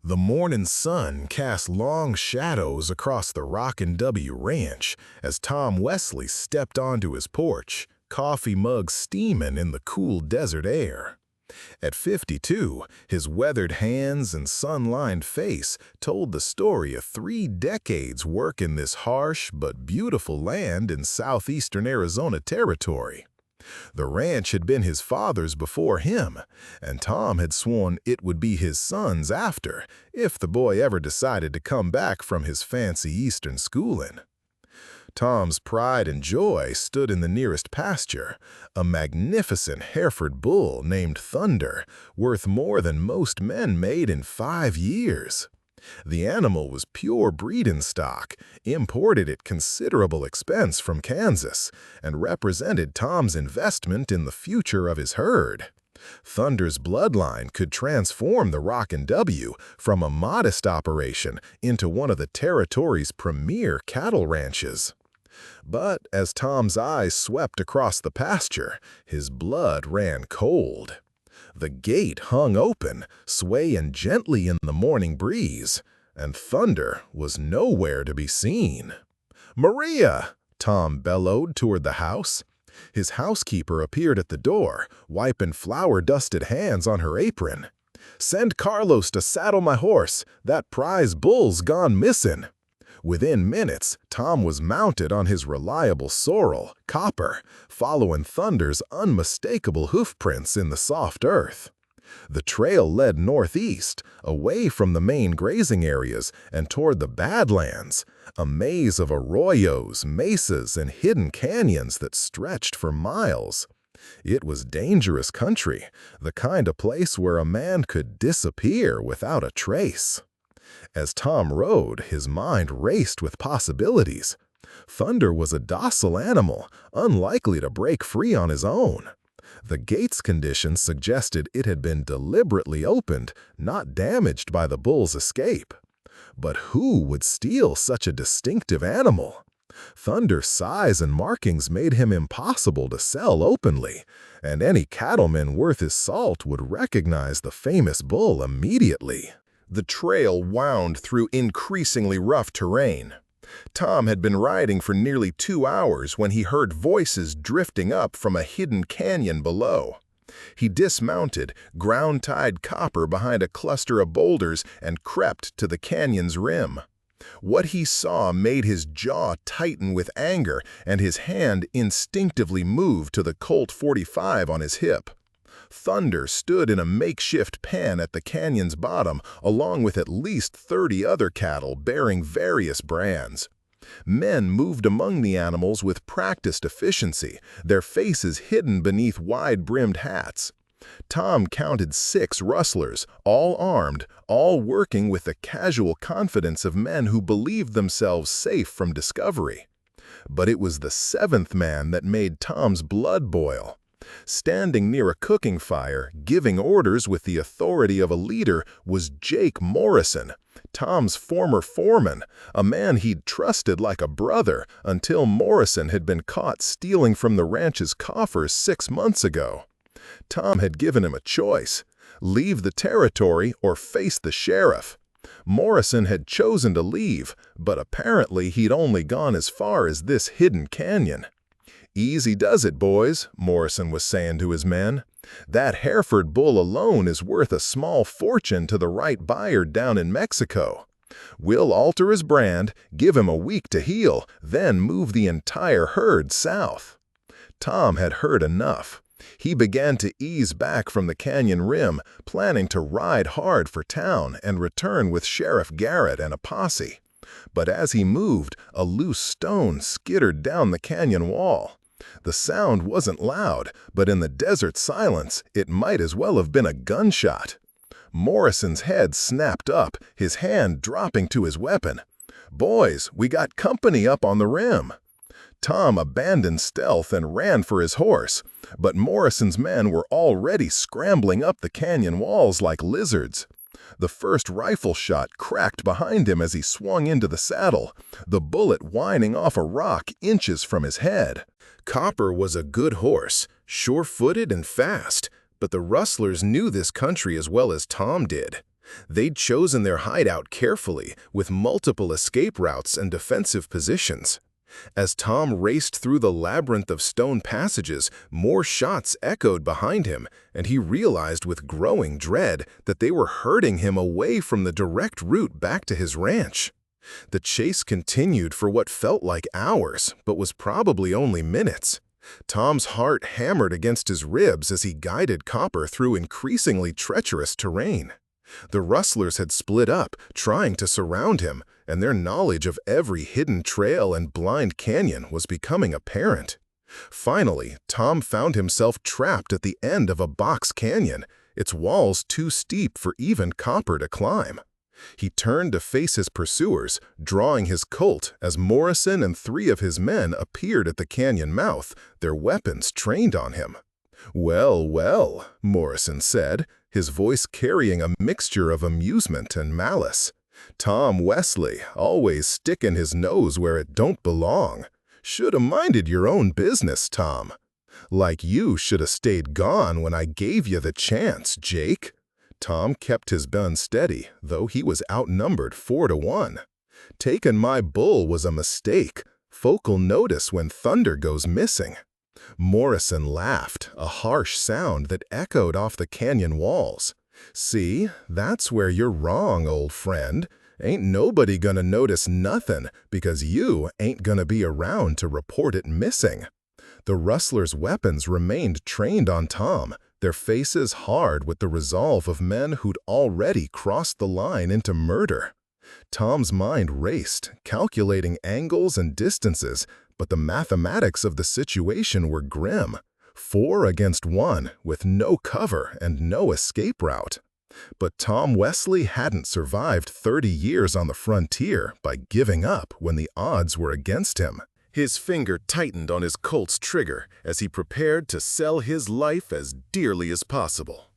The morning sun cast long shadows across the Rock&W Ranch as Tom Wesley stepped onto his porch, coffee mug steaming in the cool desert air. At 52, his weathered hands and sun-lined face told the story of 3 decades working this harsh but beautiful land in southeastern Arizona territory. The ranch had been his father's before him, and Tom had sworn it would be his son's after, if the boy ever decided to come back from his fancy eastern schooling. Tom's pride and joy stood in the nearest pasture, a magnificent Hereford bull named Thunder, worth more than most men made in 5 years. The animal was pure breeding stock, imported at considerable expense from Kansas, and represented Tom's investment in the future of his herd. Thunder's bloodline could transform the Rock&W from a modest operation into one of the territory's premier cattle ranches. But as Tom's eyes swept across the pasture, his blood ran cold. The gate hung open, swaying gently in the morning breeze, and Thunder was nowhere to be seen. "Maria!" Tom bellowed toward the house. His housekeeper appeared at the door, wiping flour-dusted hands on her apron. "Send Carlos to saddle my horse. That prize bull's gone missing." Within minutes, Tom was mounted on his reliable sorrel, Copper, following Thunder's unmistakable hoofprints in the soft earth. The trail led northeast, away from the main grazing areas and toward the Badlands, a maze of arroyos, mesas, and hidden canyons that stretched for miles. It was dangerous country, the kind of place where a man could disappear without a trace. As Tom rode, his mind raced with possibilities. Thunder was a docile animal, unlikely to break free on his own. The gate's conditions suggested it had been deliberately opened, not damaged by the bull's escape. But who would steal such a distinctive animal? Thunder's size and markings made him impossible to sell openly, and any cattleman worth his salt would recognize the famous bull immediately. The trail wound through increasingly rough terrain. Tom had been riding for nearly 2 hours when he heard voices drifting up from a hidden canyon below. He dismounted, ground-tied Copper behind a cluster of boulders, and crept to the canyon's rim. What he saw made his jaw tighten with anger, and his hand instinctively moved to the Colt 45 on his hip. Thunder stood in a makeshift pen at the canyon's bottom, along with at least 30 other cattle bearing various brands. Men moved among the animals with practiced efficiency, their faces hidden beneath wide-brimmed hats. Tom counted 6 rustlers, all armed, all working with the casual confidence of men who believed themselves safe from discovery. But it was the 7th man that made Tom's blood boil. Standing near a cooking fire, giving orders with the authority of a leader, was Jake Morrison, Tom's former foreman, a man he'd trusted like a brother until Morrison had been caught stealing from the ranch's coffers 6 months ago. Tom had given him a choice: leave the territory or face the sheriff. Morrison had chosen to leave, but apparently he'd only gone as far as this hidden canyon. "Easy does it, boys," Morrison was saying to his men. "That Hereford bull alone is worth a small fortune to the right buyer down in Mexico. We'll alter his brand, give him a week to heal, then move the entire herd south." Tom had heard enough. He began to ease back from the canyon rim, planning to ride hard for town and return with Sheriff Garrett and a posse. But as he moved, a loose stone skittered down the canyon wall. The sound wasn't loud, but in the desert silence, it might as well have been a gunshot. Morrison's head snapped up, his hand dropping to his weapon. "Boys, we got company up on the rim." Tom abandoned stealth and ran for his horse, but Morrison's men were already scrambling up the canyon walls like lizards. The first rifle shot cracked behind him as he swung into the saddle, the bullet whining off a rock inches from his head. Copper was a good horse, sure-footed and fast, but the rustlers knew this country as well as Tom did. They'd chosen their hideout carefully, with multiple escape routes and defensive positions. As Tom raced through the labyrinth of stone passages, more shots echoed behind him, and he realized with growing dread that they were herding him away from the direct route back to his ranch. The chase continued for what felt like hours, but was probably only minutes. Tom's heart hammered against his ribs as he guided Copper through increasingly treacherous terrain. The rustlers had split up, trying to surround him, and their knowledge of every hidden trail and blind canyon was becoming apparent. Finally, Tom found himself trapped at the end of a box canyon, its walls too steep for even Copper to climb. He turned to face his pursuers, drawing his Colt as Morrison and 3 of his men appeared at the canyon mouth, their weapons trained on him. "Well, well," Morrison said, his voice carrying a mixture of amusement and malice. "Tom Wesley, always sticking his nose where it don't belong. Shoulda minded your own business, Tom. Like you shoulda stayed gone when I gave you the chance, Jake." Tom kept his gun steady, though he was outnumbered 4-1. "Taking my bull was a mistake. Folk'll notice when thunder goes missing." Morrison laughed, a harsh sound that echoed off the canyon walls. "See, that's where you're wrong, old friend. Ain't nobody gonna notice nothing because you ain't gonna be around to report it missing." The rustlers' weapons remained trained on Tom, their faces hard with the resolve of men who'd already crossed the line into murder. Tom's mind raced, calculating angles and distances, but the mathematics of the situation were grim. 4 against 1, with no cover and no escape route. But Tom Wesley hadn't survived 30 years on the frontier by giving up when the odds were against him. His finger tightened on his Colt's trigger as he prepared to sell his life as dearly as possible.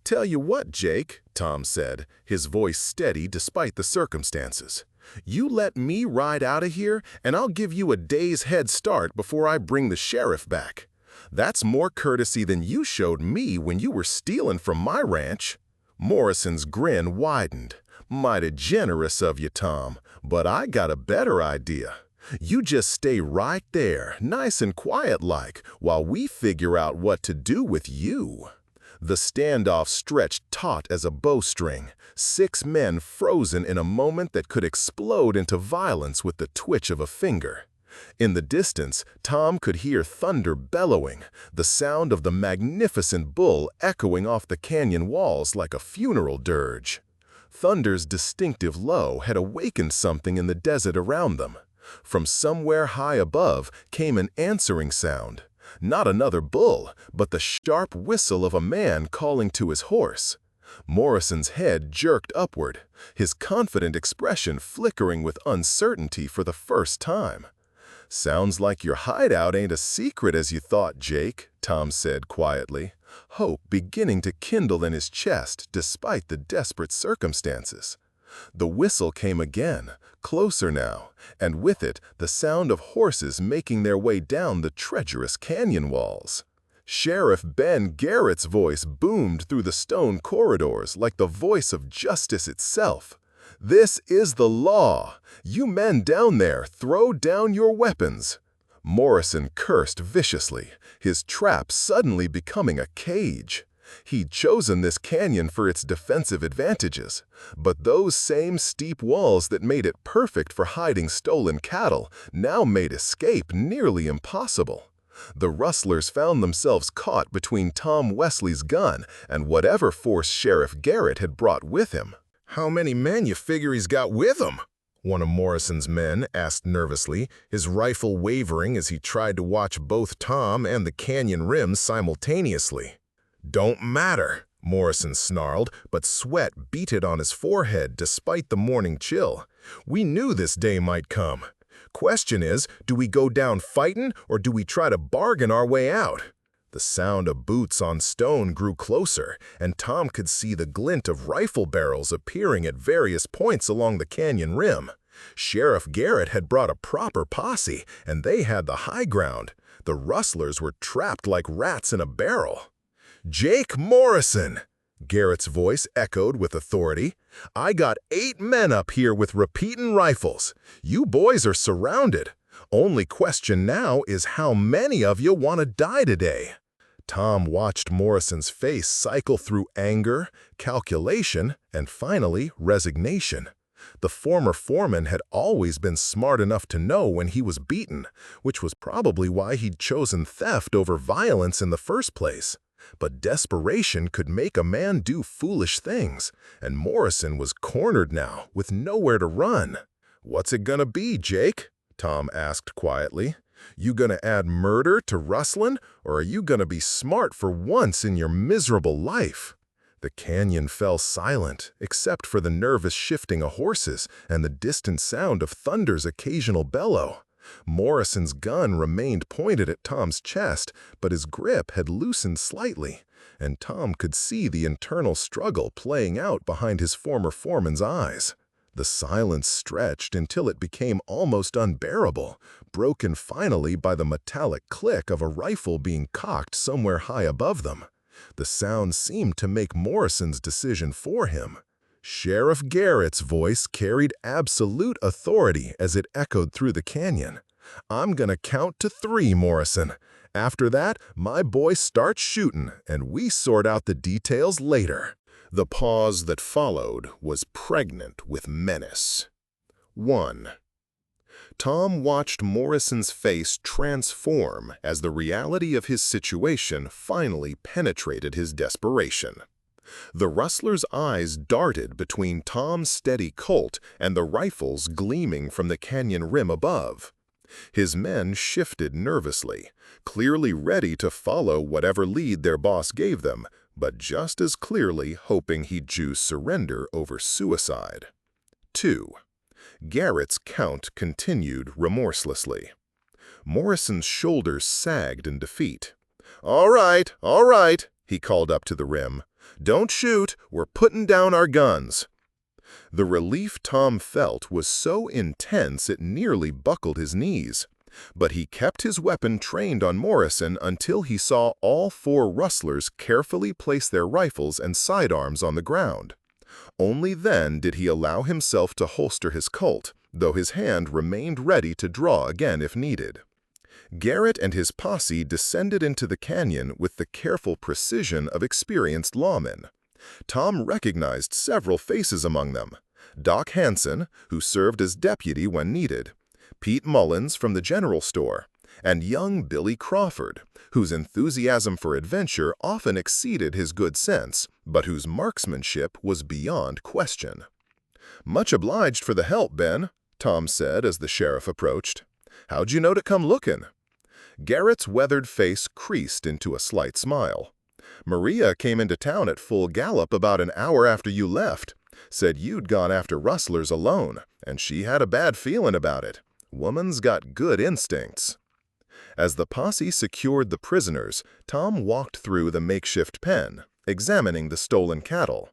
"Tell you what, Jake," Tom said, his voice steady despite the circumstances. "You let me ride out of here, and I'll give you a day's head start before I bring the sheriff back. That's more courtesy than you showed me when you were stealing from my ranch." Morrison's grin widened. "Mighty generous of you, Tom, but I got a better idea. You just stay right there, nice and quiet-like, while we figure out what to do with you." The standoff stretched taut as a bowstring, 6 men frozen in a moment that could explode into violence with the twitch of a finger. In the distance, Tom could hear thunder bellowing, the sound of the magnificent bull echoing off the canyon walls like a funeral dirge. Thunder's distinctive low had awakened something in the desert around them. From somewhere high above came an answering sound. Not another bull, but the sharp whistle of a man calling to his horse. Morrison's head jerked upward, his confident expression flickering with uncertainty for the first time. "Sounds like your hideout ain't as secret as you thought, Jake," Tom said quietly, hope beginning to kindle in his chest despite the desperate circumstances. The whistle came again, closer now, and with it the sound of horses making their way down the treacherous canyon walls. Sheriff Ben Garrett's voice boomed through the stone corridors like the voice of justice itself. "This is the law. You men down there, throw down your weapons." Morrison cursed viciously, his trap suddenly becoming a cage. He'd chosen this canyon for its defensive advantages, but those same steep walls that made it perfect for hiding stolen cattle now made escape nearly impossible. The rustlers found themselves caught between Tom Wesley's gun and whatever force Sheriff Garrett had brought with him. "How many men you figure he's got with him?" one of Morrison's men asked nervously, his rifle wavering as he tried to watch both Tom and the canyon rim simultaneously. "Don't matter," Morrison snarled, but sweat beaded on his forehead despite the morning chill. "We knew this day might come. Question is, do we go down fighting or do we try to bargain our way out?" The sound of boots on stone grew closer, and Tom could see the glint of rifle barrels appearing at various points along the canyon rim. Sheriff Garrett had brought a proper posse, and they had the high ground. The rustlers were trapped like rats in a barrel. "Jake Morrison!" Garrett's voice echoed with authority. "I got 8 men up here with repeating rifles. You boys are surrounded. Only question now is how many of you want to die today?" Tom watched Morrison's face cycle through anger, calculation, and finally resignation. The former foreman had always been smart enough to know when he was beaten, which was probably why he'd chosen theft over violence in the first place. But desperation could make a man do foolish things, and Morrison was cornered now, with nowhere to run. "What's it gonna be, Jake?" Tom asked quietly. "You gonna add murder to rustling, or are you gonna be smart for once in your miserable life?" The canyon fell silent, except for the nervous shifting of horses and the distant sound of thunder's occasional bellow. Morrison's gun remained pointed at Tom's chest, but his grip had loosened slightly, and Tom could see the internal struggle playing out behind his former foreman's eyes. The silence stretched until it became almost unbearable, broken finally by the metallic click of a rifle being cocked somewhere high above them. The sound seemed to make Morrison's decision for him. Sheriff Garrett's voice carried absolute authority as it echoed through the canyon. "I'm gonna count to 3, Morrison. After that, my boy starts shooting, and we sort out the details later." The pause that followed was pregnant with menace. 1. Tom watched Morrison's face transform as the reality of his situation finally penetrated his desperation. The rustler's eyes darted between Tom's steady Colt and the rifles gleaming from the canyon rim above. His men shifted nervously, clearly ready to follow whatever lead their boss gave them, but just as clearly hoping he'd choose surrender over suicide. 2. Garrett's count continued remorselessly. Morrison's shoulders sagged in defeat. All right, he called up to the rim. "Don't shoot, we're putting down our guns." The relief Tom felt was so intense it nearly buckled his knees. But he kept his weapon trained on Morrison until he saw all 4 rustlers carefully place their rifles and sidearms on the ground. Only then did he allow himself to holster his Colt, though his hand remained ready to draw again if needed. Garrett and his posse descended into the canyon with the careful precision of experienced lawmen. Tom recognized several faces among them. Doc Hansen, who served as deputy when needed, Pete Mullins from the general store, and young Billy Crawford, whose enthusiasm for adventure often exceeded his good sense, but whose marksmanship was beyond question. "Much obliged for the help, Ben," Tom said as the sheriff approached. "How'd you know to come looking?" Garrett's weathered face creased into a slight smile. "Maria came into town at full gallop about an hour after you left. Said you'd gone after rustlers alone, and she had a bad feeling about it. Woman's got good instincts." As the posse secured the prisoners, Tom walked through the makeshift pen, examining the stolen cattle.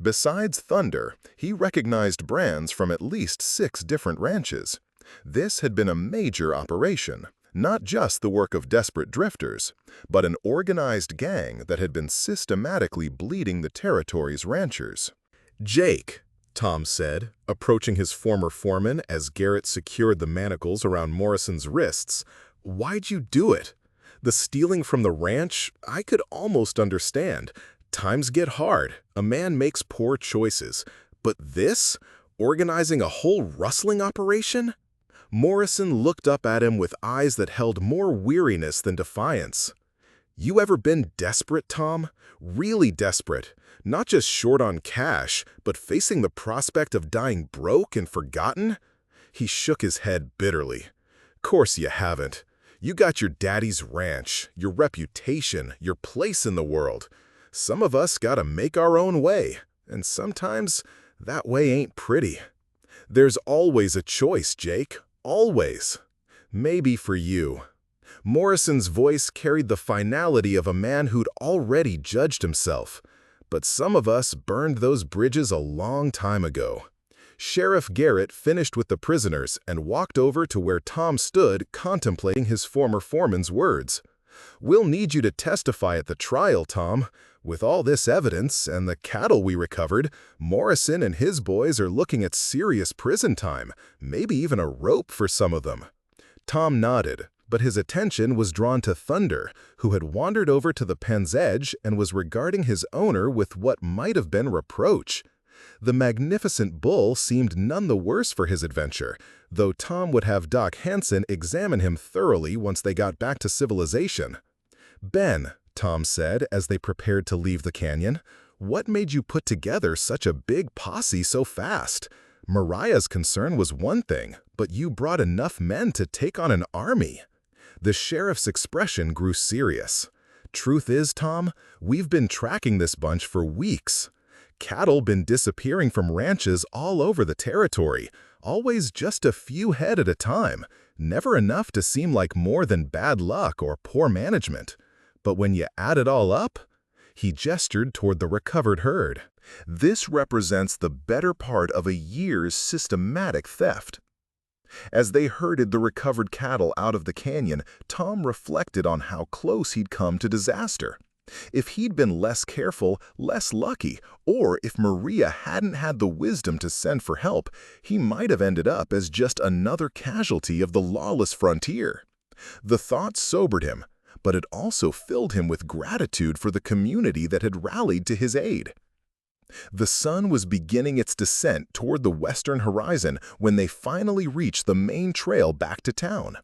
Besides Thunder, he recognized brands from at least 6 different ranches. This had been a major operation, not just the work of desperate drifters, but an organized gang that had been systematically bleeding the territory's ranchers. "Jake," Tom said, approaching his former foreman as Garrett secured the manacles around Morrison's wrists, "why'd you do it? The stealing from the ranch, I could almost understand. Times get hard, a man makes poor choices. But this? Organizing a whole rustling operation?" Morrison looked up at him with eyes that held more weariness than defiance. "You ever been desperate, Tom? Really desperate? Not just short on cash, but facing the prospect of dying broke and forgotten?" He shook his head bitterly. "Course you haven't. You got your daddy's ranch, your reputation, your place in the world. Some of us gotta make our own way, and sometimes that way ain't pretty. There's always a choice, Jake, always. Maybe for you." Morrison's voice carried the finality of a man who'd already judged himself. But some of us burned those bridges a long time ago. Sheriff Garrett finished with the prisoners and walked over to where Tom stood contemplating his former foreman's words. "We'll need you to testify at the trial, Tom. With all this evidence and the cattle we recovered, Morrison and his boys are looking at serious prison time, maybe even a rope for some of them." Tom nodded, but his attention was drawn to Thunder, who had wandered over to the pen's edge and was regarding his owner with what might have been reproach. The magnificent bull seemed none the worse for his adventure, though Tom would have Doc Hansen examine him thoroughly once they got back to civilization. "Ben," Tom said as they prepared to leave the canyon, "what made you put together such a big posse so fast? Mariah's concern was one thing, but you brought enough men to take on an army." The sheriff's expression grew serious. "Truth is, Tom, we've been tracking this bunch for weeks. Cattle been disappearing from ranches all over the territory, always just a few head at a time, never enough to seem like more than bad luck or poor management. But when you add it all up," he gestured toward the recovered herd, "this represents the better part of a year's systematic theft." As they herded the recovered cattle out of the canyon, Tom reflected on how close he'd come to disaster. If he'd been less careful, less lucky, or if Maria hadn't had the wisdom to send for help, he might have ended up as just another casualty of the lawless frontier. The thought sobered him, but it also filled him with gratitude for the community that had rallied to his aid. The sun was beginning its descent toward the western horizon when they finally reached the main trail back to town.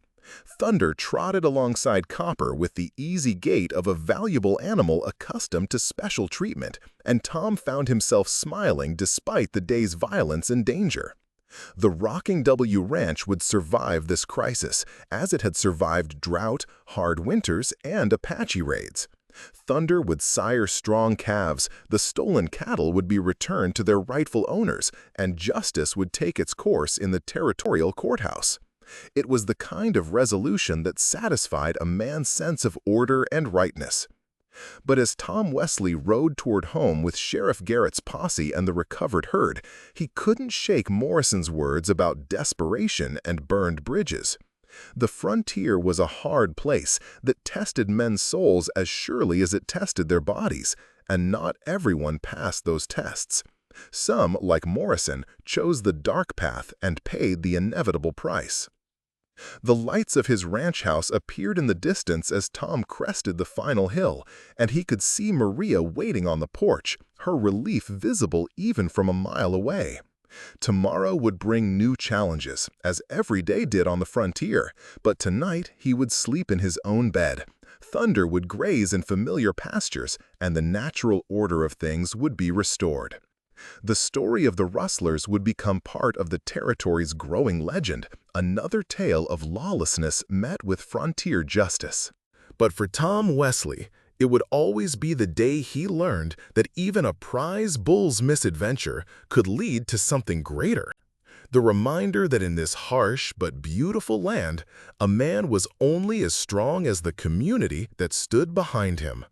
Thunder trotted alongside Copper with the easy gait of a valuable animal accustomed to special treatment, and Tom found himself smiling despite the day's violence and danger. The Rocking W Ranch would survive this crisis, as it had survived drought, hard winters, and Apache raids. Thunder would sire strong calves, the stolen cattle would be returned to their rightful owners, and justice would take its course in the territorial courthouse. It was the kind of resolution that satisfied a man's sense of order and rightness. But as Tom Wesley rode toward home with Sheriff Garrett's posse and the recovered herd, he couldn't shake Morrison's words about desperation and burned bridges. The frontier was a hard place that tested men's souls as surely as it tested their bodies, and not everyone passed those tests. Some, like Morrison, chose the dark path and paid the inevitable price. The lights of his ranch house appeared in the distance as Tom crested the final hill, and he could see Maria waiting on the porch, her relief visible even from a mile away. Tomorrow would bring new challenges, as every day did on the frontier, but tonight he would sleep in his own bed. Thunder would graze in familiar pastures, and the natural order of things would be restored. The story of the Rustlers would become part of the territory's growing legend, another tale of lawlessness met with frontier justice. But for Tom Wesley, it would always be the day he learned that even a prize bull's misadventure could lead to something greater. The reminder that in this harsh but beautiful land, a man was only as strong as the community that stood behind him.